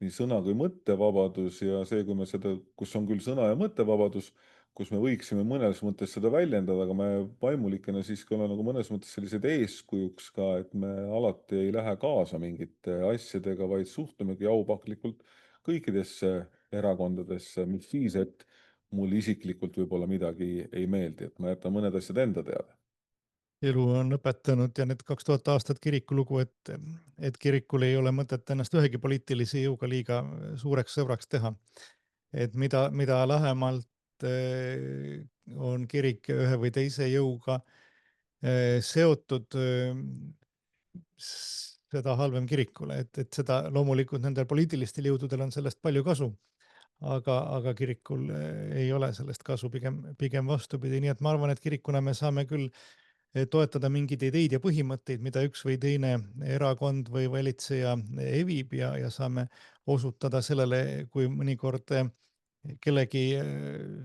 nii sõna kui mõttevabadus ja see, kui me seda, kus on küll sõna ja mõttevabadus, kus me võiksime mõnes mõttes seda väljendada, aga me vaimulikena siiski oleme nagu mõnes mõttes sellised eeskujuks ka, et me alati ei lähe kaasa mingite asjadega, vaid suhtumegi aupaklikult kõikidesse erakondadesse, mis siis, et mul isiklikult võib-olla midagi ei meeldi, et ma jätan mõned asjad enda teada. Elu on õpetanud ja need 2000 aastat kirikulugu, et kirikul ei ole mõtet ennast ühegi poliitilise jõuga liiga suureks sõbraks teha. Et mida lähemalt on kirik ühe või teise jõuga seotud, seda halvem kirikule, et seda loomulikult nendel poliitilistel jõududel on sellest palju kasu. Aga kirikul ei ole sellest kasu, pigem vastupidi, nii et ma arvan, et kirikuna me saame küll toetada mingeid ideid ja põhimõtteid, mida üks või teine erakond või valitseja evib ja saame osutada sellele, kui mõnikord kellegi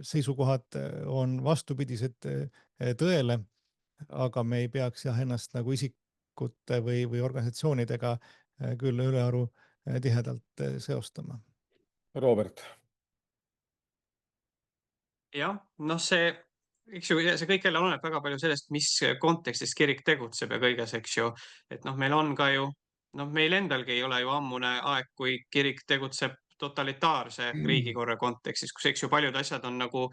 seisukohad on vastupidised tõele, aga me ei peaks jah ennast nagu isikute või organisatsioonidega küll ülearu tihedalt seostama. Robert. jah, noh, eks ju, see kõik jälle oleneb väga palju sellest, mis kontekstis kirik tegutseb ja kõiges, eks ju. Et noh, meil on ka ju, noh, meil endalgi ei ole ju ammune aeg, kui kirik tegutseb totalitaarse riigikorra kontekstis, kus, eks ju, paljud asjad on nagu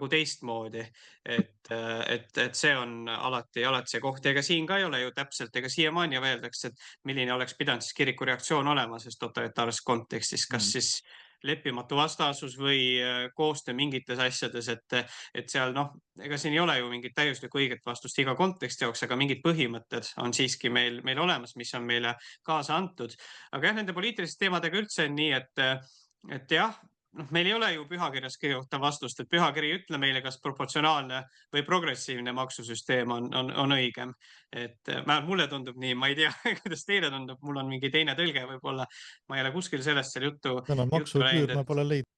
teistmoodi. Et see on alati see koht ja ega siin ka ei ole ju täpselt, ega siiamaani öeldakse, et milline oleks pidanud siis kiriku reaktsioon olema selles totalitaarses kontekstis, kas siis leppimatu vastasus või koostöö mingites asjades, et seal noh, ega siin ei ole ju mingit täiuslikku õiget vastust iga konteksti jaoks, aga mingid põhimõtted on siiski meil olemas, mis on meile kaasa antud. Aga jah, nende poliitiliste teemadega üldse on nii, et jah, noh, meil ei ole ju pühakirjas kirjutav vastust, et pühakiri ei ütle meile, kas proportsionaalne või progressiivne maksusüsteem on õigem. Et mulle tundub nii, ma ei tea, kuidas teile tundub, mul on mingi teine tõlge võib-olla. Ma ei ole kuskil sellest seal juttu maksuküür ma läinud, pole leidnud.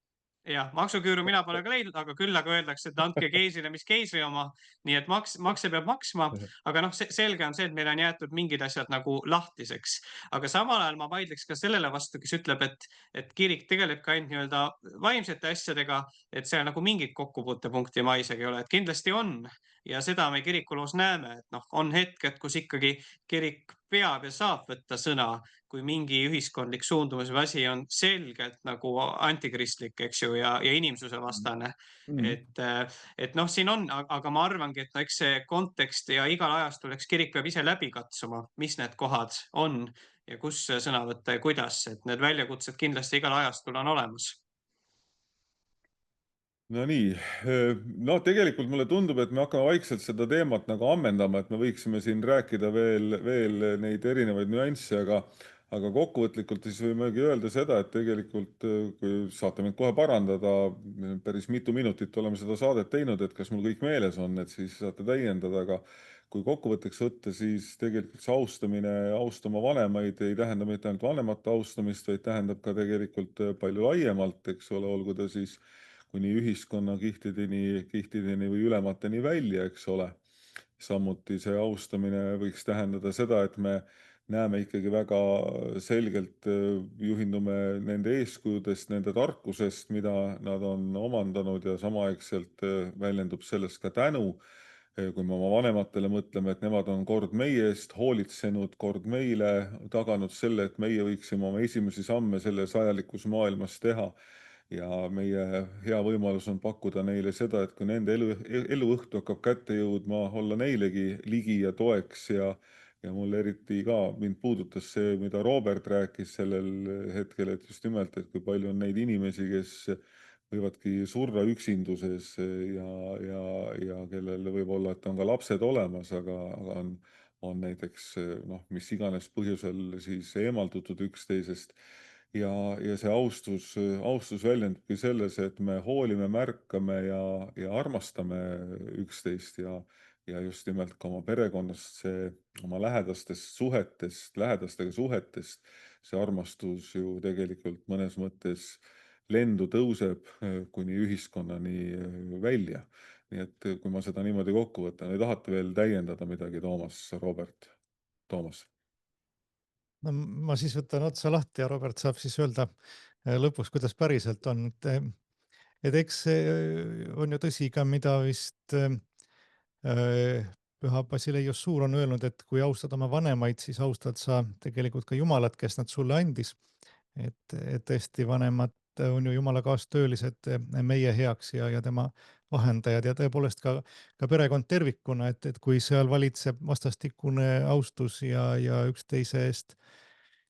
jah, maksuküüru mina pole ka leidnud, aga küll aga öeldakse, et andke keisrile, mis keisri oma. Nii et makse peab maksma, aga noh, selge on see, et meile on jäetud mingid asjad nagu lahtiseks. Aga samal ajal ma vaidleks ka sellele vastu, kes ütleb, et kirik tegeleb ka ainult nii-öelda vaimsete asjadega, et seal nagu mingit kokkupuutepunkti ma isegi ei ole, et kindlasti on. Ja seda me kirikuloos näeme, et noh, on hetked, kus ikkagi kirik peab ja saab võtta sõna, kui mingi ühiskondlik suundumus või asi on selgelt nagu antikristlik, eks ju, ja inimsuse vastane. Et noh, siin on, aga ma arvangi, et no eks see kontekst ja igal ajastul, eks kirik peab ise läbi katsuma, mis need kohad on ja kus sõna võtta ja kuidas, et need väljakutsed kindlasti igal ajastul on olemas. No nii, no tegelikult mulle tundub, et me hakkame vaikselt seda teemat nagu ammendama, et me võiksime siin rääkida veel neid erinevaid nüansse, aga kokkuvõtlikult siis võimegi öelda seda, et tegelikult, kui saate mind kohe parandada, päris mitu minutit oleme seda saadet teinud, et kas mul kõik meeles on, et siis saate täiendada, aga kui kokkuvõtteks võtta, siis tegelikult see austamine, austama vanemaid ei tähenda mitte ainult vanemate austamist, vaid tähendab ka tegelikult palju laiemalt, eks ole, olgu ta siis kuni ühiskonnakihtideni või ülemateni välja, eks ole. Samuti see austamine võiks tähendada seda, et me näeme ikkagi väga selgelt, juhindume nende eeskujudest, nende tarkusest, mida nad on omandanud ja samaaegselt väljendub sellest ka tänu. Kui me oma vanematele mõtleme, et nemad on kord meie eest hoolitsenud, kord meile taganud selle, et meie võiksime oma esimesi samme selles ajalikus maailmas teha. Ja meie hea võimalus on pakkuda neile seda, et kui nende eluõhtu hakkab kätte jõudma, olla neilegi ligi ja toeks ja mulle eriti ka mind puudutas see, mida Robert rääkis sellel hetkel, et just nimelt, et kui palju on neid inimesi, kes võivadki surra üksinduses ja kellel võib olla, et on ka lapsed olemas, aga on näiteks noh, mis iganes põhjusel siis eemaldutud üksteisest. Ja see austus väljendubki selles, et me hoolime, märkame ja armastame üksteist ja just nimelt ka oma perekonnast, oma lähedastega suhetest, see armastus ju tegelikult mõnes mõttes lendu tõuseb kuni ühiskonnani välja. Nii et kui ma seda niimoodi kokku võtan, ei tahate veel täiendada midagi, Toomas, Robert? Toomas. No ma siis võtan otsa lahti ja Robert saab siis öelda lõpus, kuidas päriselt on. Et eks on ju tõsi ka, mida vist Püha Basileios Suur on öelnud, et kui austad oma vanemaid, siis austad sa tegelikult ka Jumalat, kes nad sulle andis. Et tõesti vanemad on ju Jumala kaastöölised meie heaks ja tema vahendajad ja tõepoolest ka perekond tervikuna, et kui seal valitseb vastastikune austus ja üksteise eest,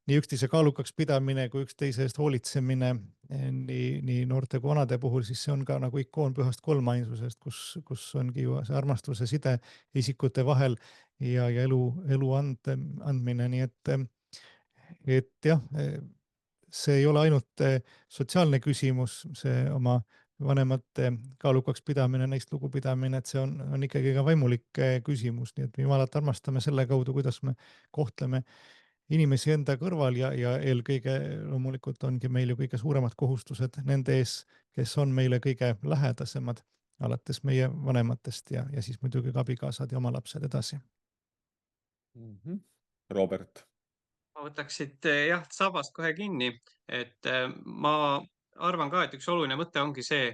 nii üksteise kaalukaks pidamine kui üksteise eest hoolitsemine nii noorte kui vanade puhul, siis see on ka nagu ikoon pühast kolmainsusest, kus ongi ju see armastuse side isikute vahel ja elu andmine, nii et jah, see ei ole ainult sotsiaalne küsimus, see oma vanemate kaalukaks pidamine, neist lugupidamine, et see on ikkagi ka vaimulik küsimus, nii et me Jumalat armastame selle kaudu, kuidas me kohtleme inimesi enda kõrval ja eelkõige loomulikult ongi meil ju kõige suuremad kohustused nende ees, kes on meile kõige lähedasemad, alates meie vanematest ja siis muidugi ka abikaasad ja oma lapsed edasi. Robert. ma võtaks siit jah, sabast kohe kinni, et ma arvan ka, et üks oluline mõte ongi see,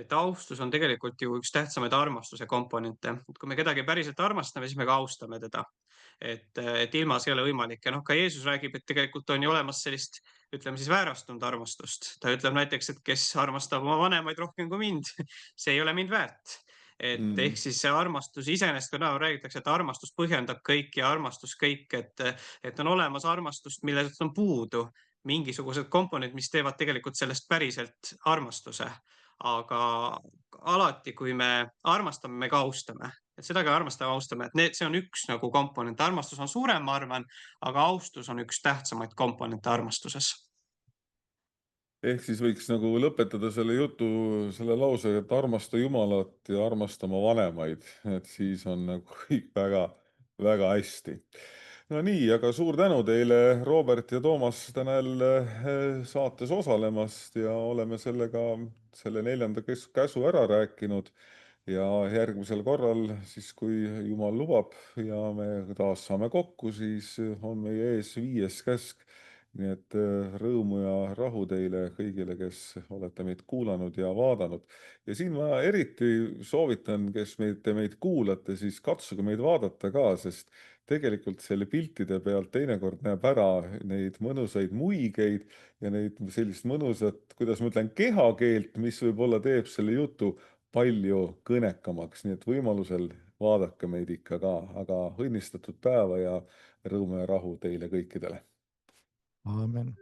et austus on tegelikult ju üks tähtsamaid armastuse komponente. Et kui me kedagi päriselt armastame, siis me ka austame teda. Et ilma see ei ole võimalik ja noh, ka Jeesus räägib, et tegelikult on ju olemas sellist, ütleme siis väärastunud armastust. Ta ütleb näiteks, et kes armastab oma vanemaid rohkem kui mind, see ei ole mind väärt. Et ehk siis see armastus iseenesest, kui räägitakse, et armastus põhjendab kõik ja armastus kõik, et on olemas armastust, millest on puudu mingisugused komponendid, mis teevad tegelikult sellest päriselt armastuse. Aga alati, kui me armastame, me ka austame, et seda ka armastame, austame, et see on üks nagu komponent. Armastus on suurem, ma arvan, aga austus on üks tähtsamaid komponente armastuses. Ehk siis võiks nagu lõpetada selle jutu selle lausega, et armasta Jumalat ja armasta oma vanemaid, et siis on nagu kõik väga, väga hästi. No nii, aga suur tänu teile, Robert ja Toomas, täna jälle saates osalemast ja oleme selle 4. käsu ära rääkinud. Ja järgmisel korral, siis kui Jumal lubab ja me taas saame kokku, siis on meie ees 5. käsk. Nii et rõõmu ja rahu teile kõigile, kes olete meid kuulanud ja vaadanud. Ja siin ma eriti soovitan, kes te meid kuulate, siis katsuge meid vaadata ka, sest tegelikult selle piltide pealt teinekord näeb ära neid mõnusaid muigeid ja neid sellist mõnusat, kuidas ma ütlen, kehakeelt, mis võib-olla teeb selle jutu palju kõnekamaks. Nii et võimalusel vaadake meid ikka ka, aga õnnistatud päeva ja rõõmu ja rahu teile kõikidele. Aamen.